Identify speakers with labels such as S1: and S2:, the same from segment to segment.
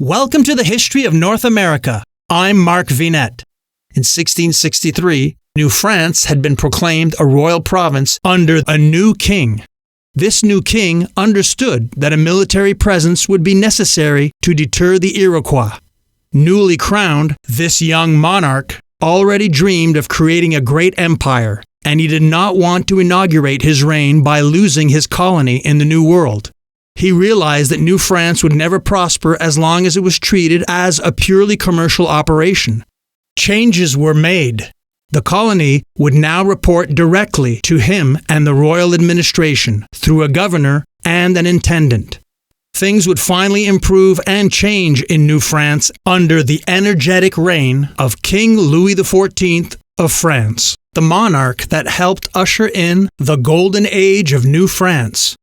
S1: Welcome to the History of North America. I'm Mark Vinet. In 1663, New France had been proclaimed a royal province under a new king. This new king understood that a military presence would be necessary to deter the Iroquois. Newly crowned, this young monarch already dreamed of creating a great empire, and he did not want to inaugurate his reign by losing his colony in the New World. He realized that New France would never prosper as long as it was treated as a purely commercial operation. Changes were made. The colony would now report directly to him and the royal administration through a governor and an intendant. Things would finally improve and change in New France under the energetic reign of King Louis XIV of France, the monarch that helped usher in the golden age of New France.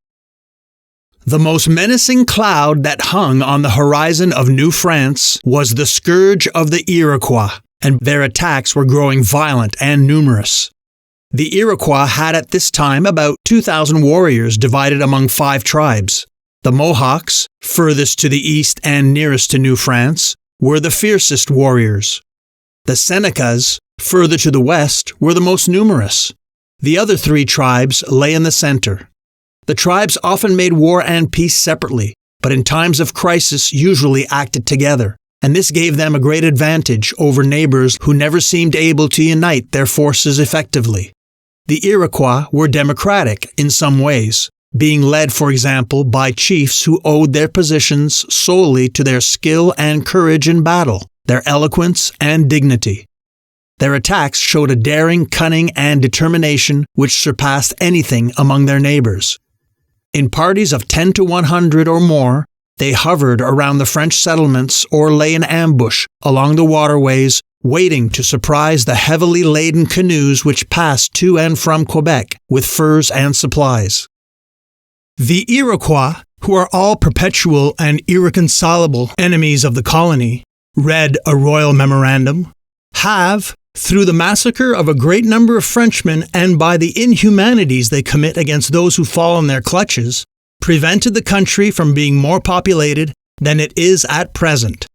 S1: The most menacing cloud that hung on the horizon of New France was the scourge of the Iroquois, and their attacks were growing violent and numerous. The Iroquois had at this time about 2,000 warriors divided among 5 tribes. The Mohawks, furthest to the east and nearest to New France, were the fiercest warriors. The Senecas, further to the west, were the most numerous. The other 3 tribes lay in the center. The tribes often made war and peace separately, but in times of crisis usually acted together, and this gave them a great advantage over neighbors who never seemed able to unite their forces effectively. The Iroquois were democratic in some ways, being led, for example, by chiefs who owed their positions solely to their skill and courage in battle, their eloquence and dignity. Their attacks showed a daring, cunning, and determination which surpassed anything among their neighbors. In parties of 10 to 100 or more, they hovered around the French settlements or lay in ambush along the waterways, waiting to surprise the heavily laden canoes which passed to and from Quebec with furs and supplies. The Iroquois, who are all perpetual and irreconcilable enemies of the colony, read a royal memorandum, have, through the massacre of a great number of Frenchmen and by the inhumanities they commit against those who fall in their clutches, prevented the country from being more populated than it is at present.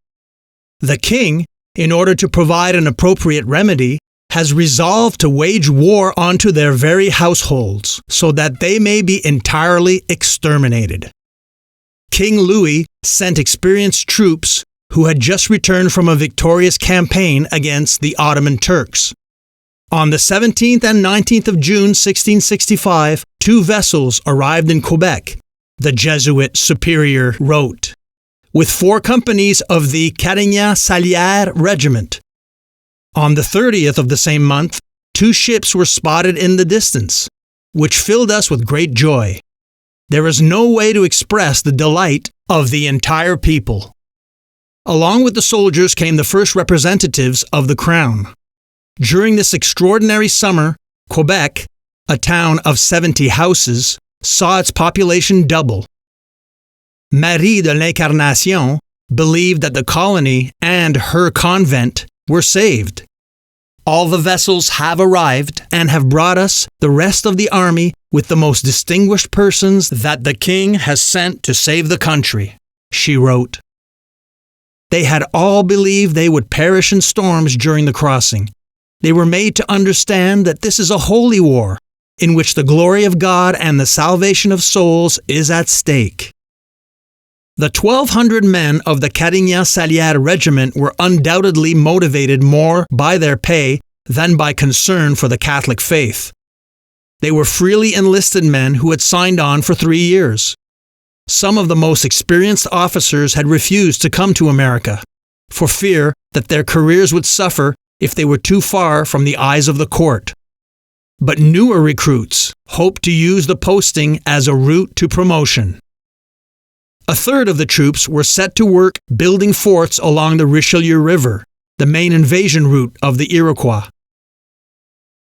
S1: The king, in order to provide an appropriate remedy, has resolved to wage war onto their very households, so that they may be entirely exterminated. King Louis sent experienced troops who had just returned from a victorious campaign against the Ottoman Turks. On the 17th and 19th of June 1665, 2 vessels arrived in Quebec, the Jesuit superior wrote, with 4 companies of the Carignan-Salières Regiment. On the 30th of the same month, 2 ships were spotted in the distance, which filled us with great joy. There is no way to express the delight of the entire people. Along with the soldiers came the first representatives of the crown. During this extraordinary summer, Quebec, a town of 70 houses, saw its population double. Marie de l'Incarnation believed that the colony and her convent were saved. All the vessels have arrived and have brought us the rest of the army with the most distinguished persons that the king has sent to save the country, she wrote. They had all believed they would perish in storms during the crossing. They were made to understand that this is a holy war, in which the glory of God and the salvation of souls is at stake. The 1,200 men of the Carignan-Salières Regiment were undoubtedly motivated more by their pay than by concern for the Catholic faith. They were freely enlisted men who had signed on for 3 years. Some of the most experienced officers had refused to come to America, for fear that their careers would suffer if they were too far from the eyes of the court. But newer recruits hoped to use the posting as a route to promotion. A third of the troops were set to work building forts along the Richelieu River, the main invasion route of the Iroquois.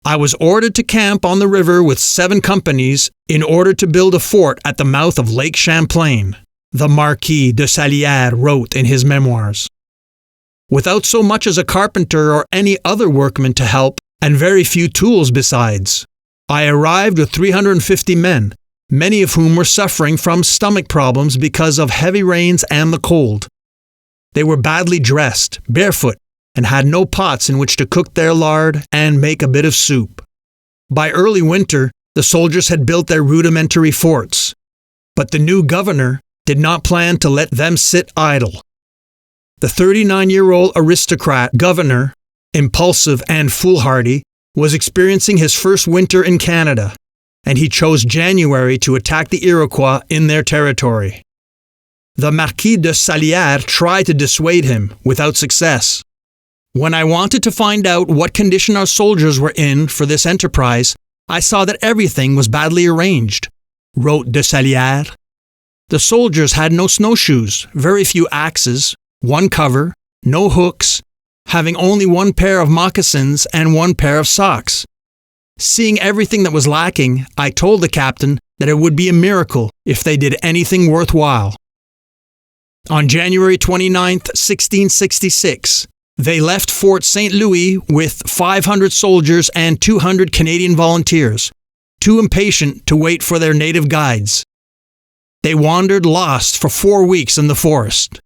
S1: I was ordered to camp on the river with 7 companies in order to build a fort at the mouth of Lake Champlain, the Marquis de Salières wrote in his memoirs. Without so much as a carpenter or any other workman to help, and very few tools besides, I arrived with 350 men, many of whom were suffering from stomach problems because of heavy rains and the cold. They were badly dressed, barefoot, and had no pots in which to cook their lard and make a bit of soup. By early winter, the soldiers had built their rudimentary forts, but the new governor did not plan to let them sit idle. The 39-year-old aristocrat governor, impulsive and foolhardy, was experiencing his first winter in Canada, and he chose January to attack the Iroquois in their territory. The Marquis de Salières tried to dissuade him, without success. When I wanted to find out what condition our soldiers were in for this enterprise, I saw that everything was badly arranged, wrote de Salières. The soldiers had no snowshoes, very few axes, one cover, no hooks, having only one pair of moccasins and one pair of socks. Seeing everything that was lacking, I told the captain that it would be a miracle if they did anything worthwhile. On January 29, 1666, they left Fort St. Louis with 500 soldiers and 200 Canadian volunteers, too impatient to wait for their native guides. They wandered lost for 4 weeks in the forest.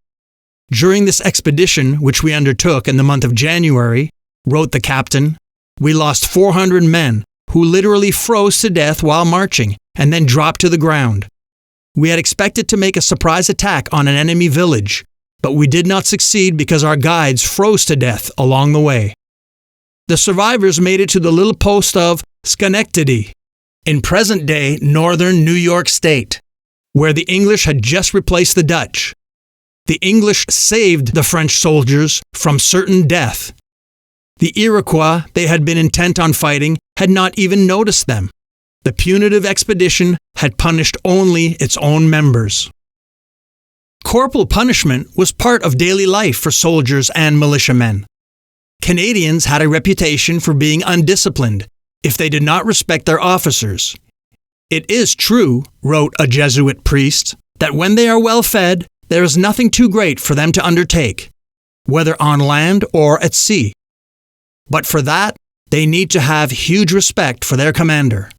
S1: During this expedition, which we undertook in the month of January, wrote the captain, we lost 400 men who literally froze to death while marching and then dropped to the ground. We had expected to make a surprise attack on an enemy village, but we did not succeed because our guides froze to death along the way. The survivors made it to the little post of Schenectady, in present-day northern New York State, where the English had just replaced the Dutch. The English saved the French soldiers from certain death. The Iroquois they had been intent on fighting had not even noticed them. The punitive expedition had punished only its own members. Corporal punishment was part of daily life for soldiers and militiamen. Canadians had a reputation for being undisciplined if they did not respect their officers. It is true, wrote a Jesuit priest, that when they are well fed, there is nothing too great for them to undertake, whether on land or at sea. But for that, they need to have huge respect for their commander.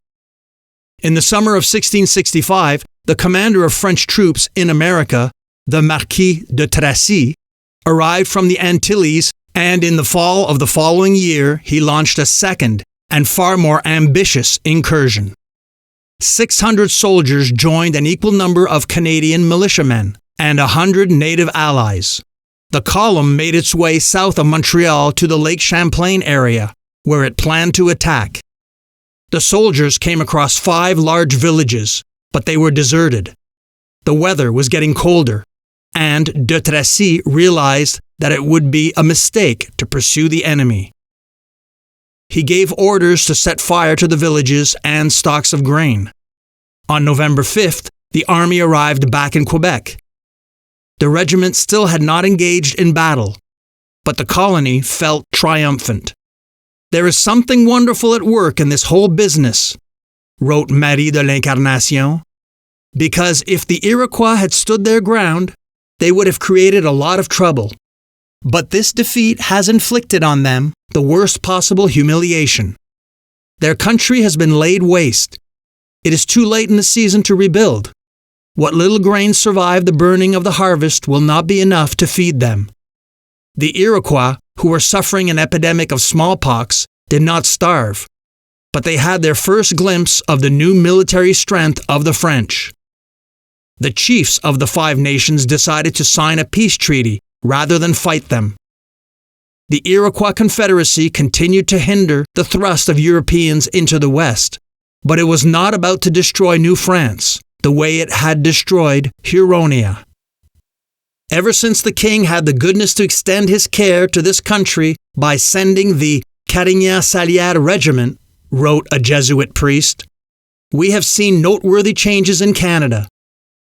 S1: In the summer of 1665, the commander of French troops in America, the Marquis de Tracy, arrived from the Antilles, and in the fall of the following year, he launched a second and far more ambitious incursion. 600 soldiers joined an equal number of Canadian militiamen and 100 native allies. The column made its way south of Montreal to the Lake Champlain area, where it planned to attack. The soldiers came across 5 large villages, but they were deserted. The weather was getting colder, and de Tracy realized that it would be a mistake to pursue the enemy. He gave orders to set fire to the villages and stocks of grain. On November 5th, the army arrived back in Quebec. The regiment still had not engaged in battle, but the colony felt triumphant. There is something wonderful at work in this whole business, wrote Marie de l'Incarnation, because if the Iroquois had stood their ground, they would have created a lot of trouble. But this defeat has inflicted on them the worst possible humiliation. Their country has been laid waste. It is too late in the season to rebuild. What little grain survived the burning of the harvest will not be enough to feed them. The Iroquois, who were suffering an epidemic of smallpox, did not starve, but they had their first glimpse of the new military strength of the French. The chiefs of the 5 nations decided to sign a peace treaty rather than fight them. The Iroquois Confederacy continued to hinder the thrust of Europeans into the West, but it was not about to destroy New France the way it had destroyed Huronia. Ever since the king had the goodness to extend his care to this country by sending the Carignan-Salières Regiment, wrote a Jesuit priest, we have seen noteworthy changes in Canada,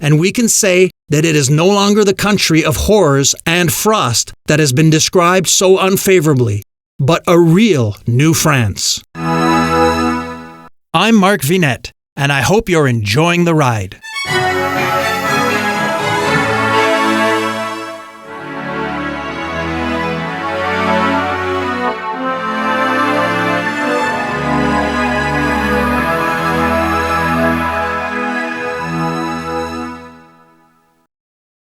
S1: and we can say that it is no longer the country of horrors and frost that has been described so unfavorably, but a real New France. I'm Mark Vinet, and I hope you're enjoying the ride.